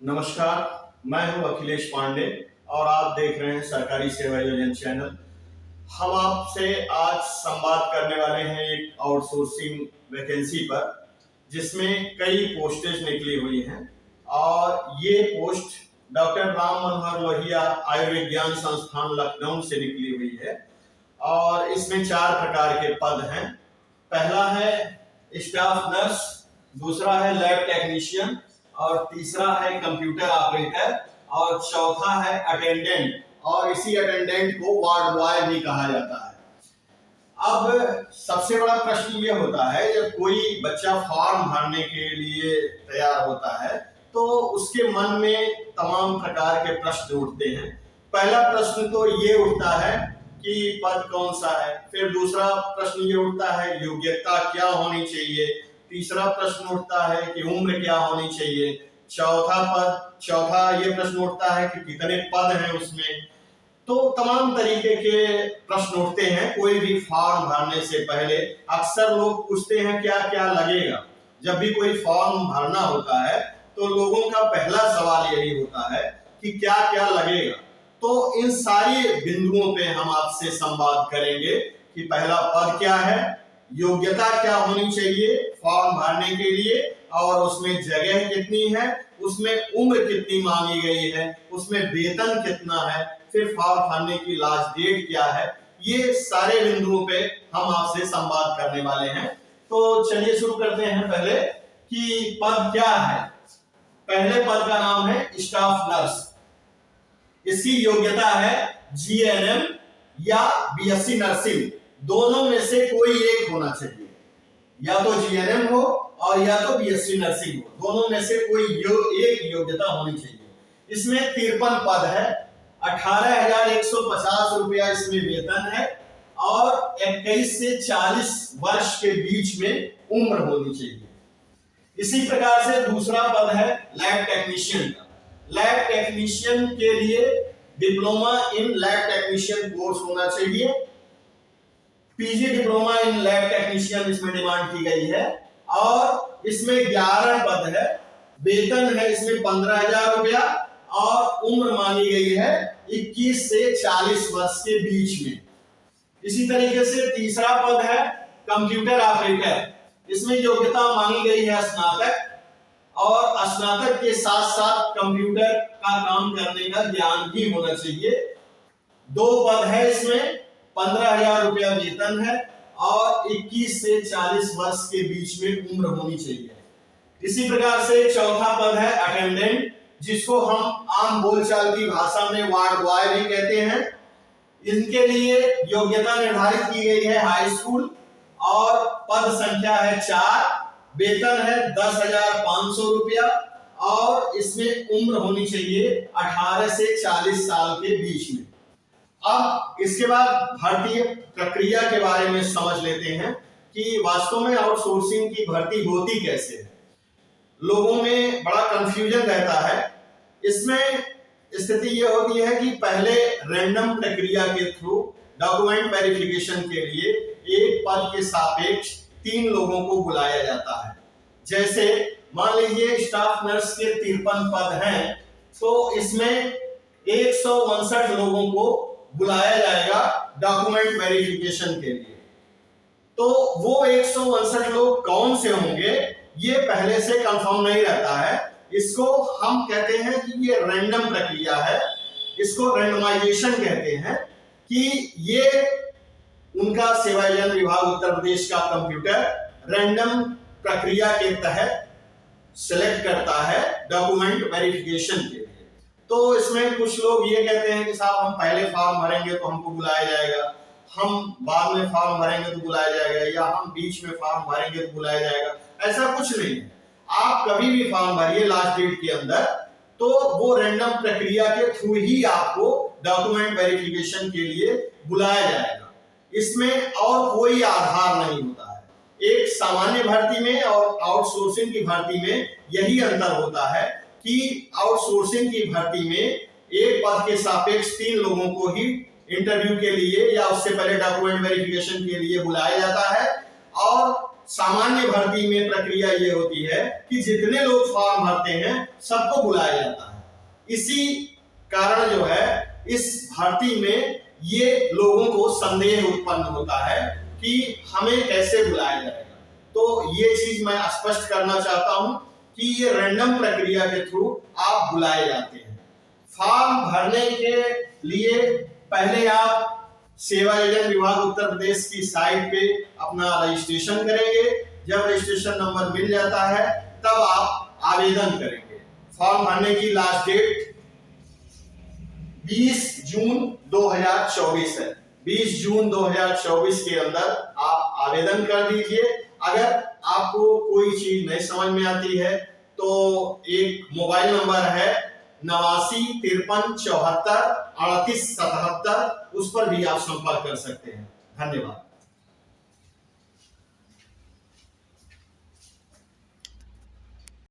नमस्कार, मैं हूं अखिलेश पांडे और आप देख रहे हैं सरकारी सेवा योजना चैनल। हम आपसे आज संवाद करने वाले हैं एक आउटसोर्सिंग वैकेंसी पर, जिसमें कई पोस्टेज निकली हुई हैं और ये पोस्ट डॉक्टर राम मनोहर लोहिया आयुर्विज्ञान संस्थान लखनऊ से निकली हुई है और इसमें 4 प्रकार के पद हैं। पहला है स्टाफ नर्स, दूसरा है लैब टेक्नीशियन और तीसरा है कंप्यूटर ऑपरेटर और चौथा है अटेंडेंट, और इसी अटेंडेंट को वार्ड बॉय भी कहा जाता है। अब सबसे बड़ा प्रश्न ये होता है, जब कोई बच्चा फॉर्म भरने के लिए तैयार होता है तो उसके मन में तमाम प्रकार के प्रश्न उठते हैं। पहला प्रश्न तो ये उठता है कि पद कौन सा है, फिर दूसरा प्रश्न ये उठता है योग्यता क्या होनी चाहिए, तीसरा प्रश्न उठता है कि उम्र क्या होनी चाहिए, चौथा ये प्रश्न उठता है कि कितने पद हैं उसमें। तो तमाम तरीके के प्रश्न उठते हैं कोई भी फॉर्म भरने से पहले। अक्सर लोग पूछते हैं क्या क्या लगेगा। जब भी कोई फॉर्म भरना होता है तो लोगों का पहला सवाल यही होता है कि क्या क्या लगेगा। तो इन सारी बिंदुओं पे हम आपसे संवाद करेंगे कि पहला पद क्या है, योग्यता क्या होनी चाहिए फॉर्म भरने के लिए, और उसमें जगह कितनी है, उसमें उम्र कितनी मांगी गई है, उसमें वेतन कितना है, फिर फॉर्म भरने की लास्ट डेट क्या है। ये सारे बिंदुओं पे हम आपसे संवाद करने वाले हैं। तो चलिए शुरू करते हैं पहले कि पद क्या है। पहले पद का नाम है स्टाफ नर्स। इसकी योग्यता है जीएनएम या बीएससी नर्सिंग, दोनों में से कोई एक होना चाहिए। या तो जीएनएम हो और या तो बीएससी नर्सिंग हो, दोनों में से कोई एक योग्यता होनी चाहिए। इसमें 53 पद है, 18,150 रुपया इसमें वेतन है और 21 से 40 वर्ष के बीच में उम्र होनी चाहिए। इसी प्रकार से दूसरा पद है लैब टेक्नीशियन का। लैब टेक्नीशियन के लिए diploma in lab technician course होना चाहिए। PG diploma in lab technician इसमें डिमांड की गई है और इसमें 11 पद है। वेतन है इसमें 15,000 रुपया और उम्र मांगी गई है 21 से 40 वर्ष के बीच में। इसी तरीके से तीसरा पद है कंप्यूटर ऑपरेटर। इसमें योग्यता मांगी गई है स्नातक और स्नातक के साथ साथ कंप्यूटर का काम करने का ज्ञान भी होना चाहिए। 2 पद है इसमें, 15,000 रुपया वेतन है और 21 से 40 वर्ष के बीच में उम्र होनी चाहिए। इसी प्रकार से चौथा पद है अटेंडेंट, जिसको हम आम बोलचाल की भाषा में वार्ड बॉय भी कहते हैं। इनके लिए योग्यता निर्धारित की गई है हाई स्कूल और पद संख्या है 4, वेतन है 10,500 रुपया और इसमें उम्र होनी चाहिए 18 से 40 साल के बीच में। अब इसके बाद भर्ती प्रक्रिया के बारे में समझ लेते हैं कि वास्तव में आउटसोर्सिंग की भर्ती होती कैसे है। लोगों में बड़ा कंफ्यूजन रहता है। इसमें स्थिति यह होती है कि पहले रैंडम प्रक्रिया के थ्रू डॉक्यूमेंट वेरिफिकेशन के लिए एक पद के सापेक्ष 3 लोगों को बुलाया जाता है। जैसे मान लीजिए स्टाफ नर्स के 53 पद हैं, तो इसमें 159 लोगों को बुलाया जाएगा डॉक्यूमेंट वेरिफिकेशन के लिए। तो वो 159 लोग कौन से होंगे ये पहले से कंफर्म नहीं रहता है। इसको हम कहते हैं कि ये रैंडम प्रक्रिया है, इसको रैंडमाइजेशन कहते हैं कि ये उनका सेवा योजना विभाग उत्तर प्रदेश का कंप्यूटर रैंडम प्रक्रिया के तहत सिलेक्ट करता है डॉक्यूमेंट वेरिफिकेशन के लिए। तो इसमें कुछ लोग ये कहते हैं कि साहब हम पहले फॉर्म भरेंगे तो हमको बुलाया जाएगा, हम बाद में फॉर्म भरेंगे तो बुलाया जाएगा, या हम बीच में फॉर्म भरेंगे तो बुलाया जाएगा। ऐसा कुछ नहीं है। आप कभी भी फॉर्म भरिए लास्ट डेट के अंदर, तो वो रैंडम प्रक्रिया के थ्रू ही आपको डॉक्यूमेंट वेरिफिकेशन के लिए बुलाया जाएगा। इसमें और कोई आधार नहीं होता है। एक सामान्य भर्ती में और आउटसोर्सिंग की भर्ती में यही अंतर होता है कि आउटसोर्सिंग की भर्ती में एक पद के सापेक्ष 3 लोगों को ही इंटरव्यू के लिए या उससे पहले डॉक्यूमेंट वेरिफिकेशन के लिए बुलाया जाता है और सामान्य भर्ती में प्रक्रिया ये होती है कि जितने लोग फॉर्म भरते हैं सबको बुलाया जाता है। इसी कारण जो है इस भर्ती में ये लोगों को संदेह उत्पन्न होता है कि हमें कैसे बुलाया जाएगा। तो ये चीज मैं स्पष्ट करना चाहता हूं कि ये रैंडम प्रक्रिया के थ्रू आप बुलाए जाते हैं। फॉर्म भरने के लिए पहले आप सेवा योजना विभाग उत्तर प्रदेश की साइट पे अपना रजिस्ट्रेशन करेंगे। जब रजिस्ट्रेशन नंबर मिल जाता है तब आप आवेदन करेंगे। फॉर्म भरने की लास्ट डेट 20 जून 2024 है। 20 जून 2024 के अंदर आप आवेदन कर दीजिए। अगर आपको कोई चीज नहीं समझ में आती है तो एक मोबाइल नंबर है 89 53 74 38 77, उस पर भी आप संपर्क कर सकते हैं। धन्यवाद।